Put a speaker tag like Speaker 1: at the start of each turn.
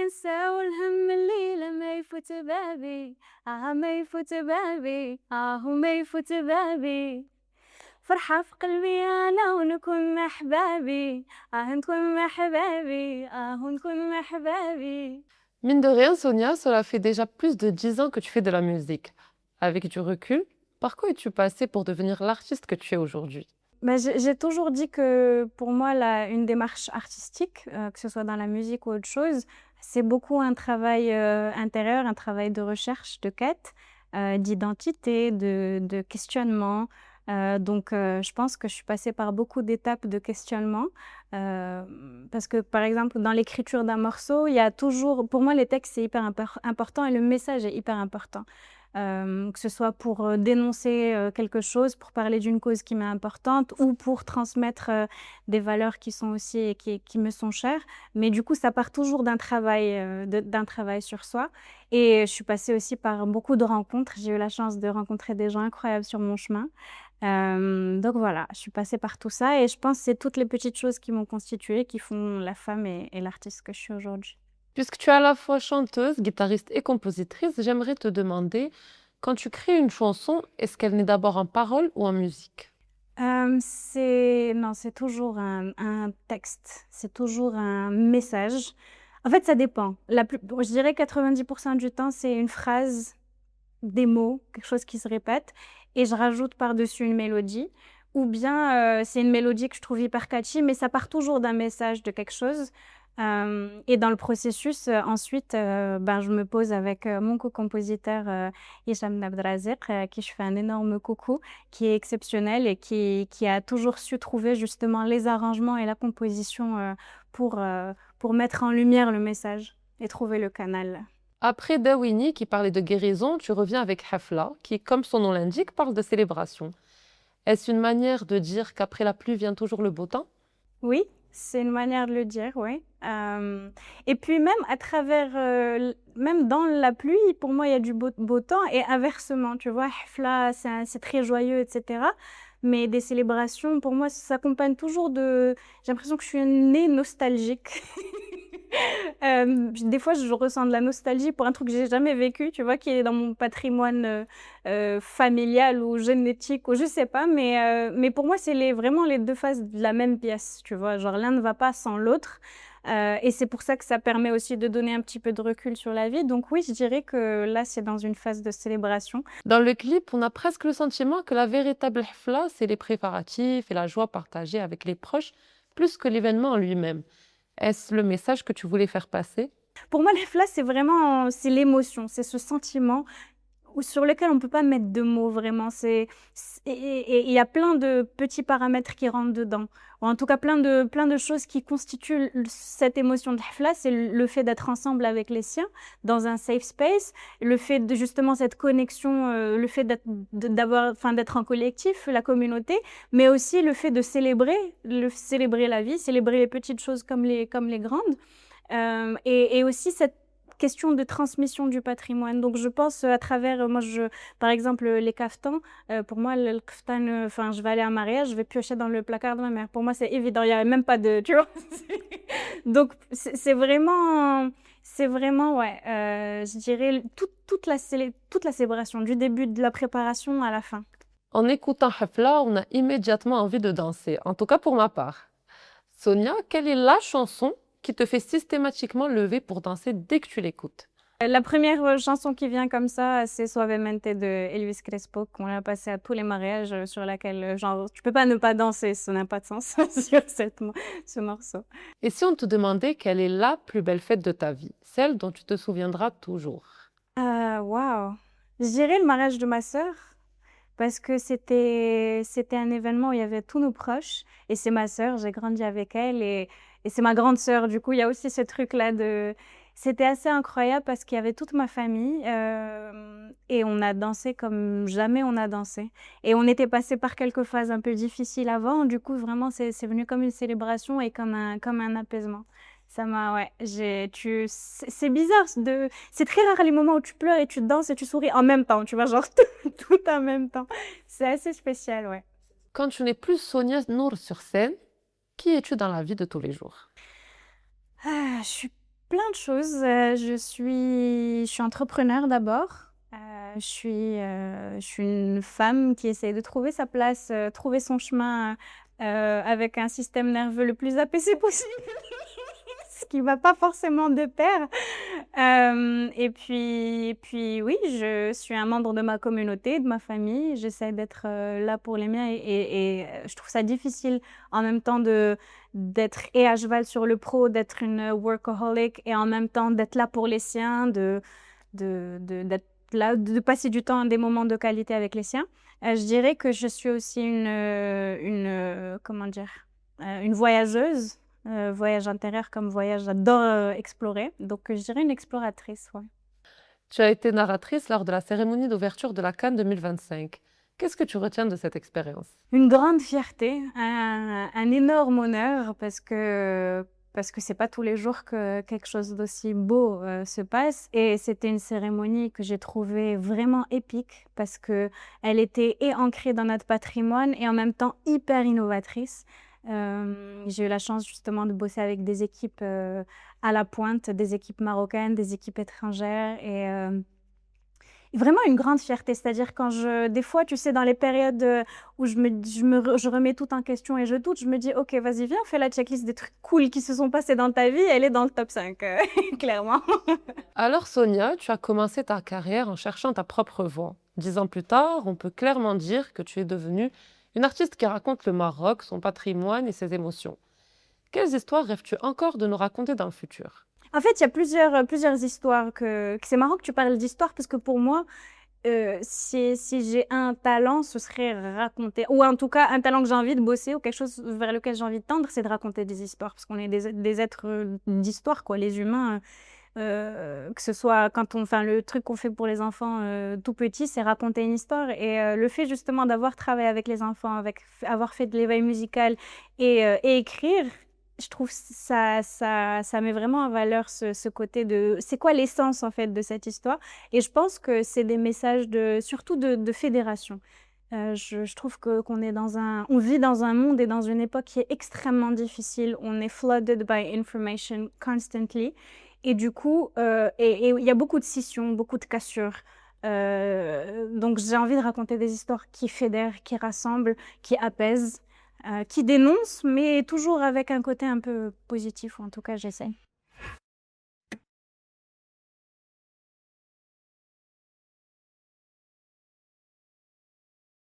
Speaker 1: ننسى والهم الليلة ما يفوت بابي ما يفوت بابي ما يفوت بابي فرحة في قلبي أنا ونكون مع حبابي نكون مع حبابي ونكون مع حبابي.
Speaker 2: Mine de rien, Sonia, cela fait déjà plus de 10 ans que tu fais de la musique. Avec du recul, par quoi es-tu passée pour devenir l'artiste que tu es aujourd'hui?
Speaker 1: Bah, j'ai toujours dit que pour moi, une démarche artistique, que ce soit dans la musique ou autre chose, c'est beaucoup un travail intérieur, un travail de recherche, de quête, d'identité, de questionnement. Donc, je pense que je suis passée par beaucoup d'étapes de questionnement. Parce que, par exemple, dans l'écriture d'un morceau, il y a toujours, pour moi, les textes, c'est hyper important et le message est hyper important. Que ce soit pour dénoncer quelque chose, pour parler d'une cause qui m'est importante ou pour transmettre des valeurs qui sont aussi et qui me sont chères. Mais du coup, ça part toujours d'un travail sur soi. Et je suis passée aussi par beaucoup de rencontres. J'ai eu la chance de rencontrer des gens incroyables sur mon chemin. Donc voilà, je suis passée par tout ça et je pense que c'est toutes les petites choses qui m'ont constituée, qui font la femme et l'artiste que je suis aujourd'hui.
Speaker 2: Puisque tu es à la fois chanteuse, guitariste et compositrice, j'aimerais te demander, quand tu crées une chanson, est-ce qu'elle naît d'abord en paroles ou en musique?
Speaker 1: Non, c'est toujours un texte, c'est toujours un message. En fait, ça dépend. Bon, je dirais 90 du temps, c'est une phrase, des mots, quelque chose qui se répète et je rajoute par-dessus une mélodie ou bien, c'est une mélodie que je trouve hyper catchy, mais ça part toujours d'un message, de quelque chose. Et dans le processus, ensuite, ben, je me pose avec, mon co-compositeur, Hicham Abdrazek, à qui je fais un énorme coucou, qui est exceptionnel et qui a toujours su trouver justement les arrangements et la composition, pour mettre en lumière le message et trouver le canal.
Speaker 2: Après Dawini, qui parlait de guérison, tu reviens avec Hafla, qui, comme son nom l'indique, parle de célébration. Est-ce une manière de dire qu'après la pluie vient toujours le beau temps?
Speaker 1: Oui, c'est une manière de le dire, oui. Et puis même à travers, même dans la pluie, pour moi, il y a du beau temps et inversement, tu vois? Hafla, c'est très joyeux et cetera, mais des célébrations, pour moi, ça s'accompagne toujours de j'ai l'impression que je suis née nostalgique. Des fois, je ressens de la nostalgie pour un truc que j'ai jamais vécu, tu vois? Qui est dans mon patrimoine, familial ou génétique ou je sais pas, mais pour moi, c'est vraiment les 2 faces de la même pièce, tu vois? Genre l'un ne va pas sans l'autre, et c'est pour ça que ça permet aussi de donner un petit peu de recul sur la vie. Donc oui, je dirais que là, c'est dans une phase de célébration.
Speaker 2: Dans le clip, on a presque le sentiment que la véritable Hafla, c'est les préparatifs et la joie partagée avec les proches, plus que l'événement en lui-même. Est-ce le message que tu voulais faire passer?
Speaker 1: Pour moi, l'EFLA, c'est vraiment c'est l'émotion, c'est ce sentiment ou sur lequel on ne peut pas mettre de mots vraiment. Et il y a plein de petits paramètres qui rentrent dedans. Ou en tout cas, plein de choses qui constituent cette émotion de Hafla. C'est le fait d'être ensemble avec les siens, dans un safe space, le fait de justement cette connexion, le fait d'être en collectif, la communauté, mais aussi le fait de célébrer la vie, célébrer les petites choses comme les grandes. Et aussi cette question de transmission du patrimoine. Donc je pense à travers, par exemple, les caftans, pour moi, le kaftan, enfin, je vais aller à un mariage, je vais piocher dans le placard de ma mère. Pour moi, c'est évident, il n'y a même pas de, tu vois. Donc c'est vraiment, ouais, je dirais toute la célébration, du début de la préparation à la fin.
Speaker 2: En écoutant Hafla, on a immédiatement envie de danser, en tout cas pour ma part. Sonia, quelle est la chanson qui te fait systématiquement lever pour danser dès que tu l'écoutes?
Speaker 1: La première chanson qui vient comme ça, c'est Suavemente de Elvis Crespo, qu'on a passé à tous les mariages, sur laquelle, genre, tu peux pas ne pas danser, ça n'a pas de sens sur ce morceau.
Speaker 2: Et si on te demandait quelle est la plus belle fête de ta vie, celle dont tu te souviendras toujours?
Speaker 1: Waouh! Je dirais le mariage de ma sœur, parce que c'était un événement où il y avait tous nos proches et c'est ma sœur, j'ai grandi avec elle et c'est ma grande sœur. Du coup, il y a aussi ce truc-là de c'était assez incroyable parce qu'il y avait toute ma famille, et on a dansé comme jamais on a dansé et on était passé par quelques phases un peu difficiles avant. Du coup, vraiment, c'est venu comme une célébration et comme un apaisement. Ça m'a ouais, j'ai tu c'est bizarre c'est très rare les moments où tu pleures et tu danses et tu souris en même temps, tu vois? Genre tout en même temps. C'est assez spécial, ouais.
Speaker 2: Quand tu n'es plus Sonia Nour sur scène, qui es-tu dans la vie de tous les jours?
Speaker 1: Je suis Plein de choses. Je suis entrepreneur d'abord. Je suis une femme qui essaie de trouver sa place, trouver son chemin, avec un système nerveux le plus apaisé possible, ce qui va pas forcément de pair. Et puis oui, je suis un membre de ma communauté, de ma famille. J'essaie d'être, là pour les miens et je trouve ça difficile en même temps d'être et à cheval sur le pro, d'être une workaholic et en même temps d'être là pour les siens, d'être là, de passer du temps, des moments de qualité avec les siens. Je dirais que je suis aussi comment dire? Une voyageuse. Voyage intérieur comme voyage, j'adore, explorer. Donc, je dirais une exploratrice, ouais.
Speaker 2: Tu as été narratrice lors de la cérémonie d'ouverture de la Cannes 2025. Qu'est-ce que tu retiens de cette expérience?
Speaker 1: Une grande fierté, un énorme honneur parce que c'est pas tous les jours que quelque chose d'aussi beau, se passe et c'était une cérémonie que j'ai trouvée vraiment épique parce qu'elle était et ancrée dans notre patrimoine et en même temps hyper innovatrice. J'ai eu la chance justement de bosser avec des équipes, à la pointe, des équipes marocaines, des équipes étrangères et vraiment une grande fierté. C'est-à-dire des fois, tu sais, dans les périodes, où je remets tout en question et je doute, je me dis: «OK, vas-y, viens, on fait la checklist des trucs cool qui se sont passés dans ta vie», elle est dans le top 5, clairement.
Speaker 2: Alors Sonia, tu as commencé ta carrière en cherchant ta propre voix. 10 ans plus tard, on peut clairement dire que tu es devenue une artiste qui raconte le Maroc, son patrimoine et ses émotions. Quelles histoires rêves-tu encore de nous raconter dans le futur?
Speaker 1: En fait, il y a plusieurs histoires que c'est marrant que tu parles d'histoire parce que pour moi, si j'ai un talent, ce serait raconter ou en tout cas un talent que j'ai envie de bosser ou quelque chose vers lequel j'ai envie de tendre, c'est de raconter des histoires parce qu'on est des êtres, d'histoire quoi. Les humains, que ce soit le truc qu'on fait pour les enfants, tout petits, c'est raconter une histoire et le fait justement d'avoir travaillé avec les enfants, avoir fait de l'éveil musical et écrire, je trouve ça met vraiment en valeur ce côté de c'est quoi l'essence en fait de cette histoire et je pense que c'est des messages surtout de fédération. Je trouve qu'on est on vit dans un monde et dans une époque qui est extrêmement difficile. On est flooded by information constantly et du coup, il y a beaucoup de scissions, beaucoup de cassures. Donc j'ai envie de raconter des histoires qui fédèrent, qui rassemblent, qui apaisent, qui dénoncent, mais toujours avec un côté un peu positif ou en tout cas j'essaie.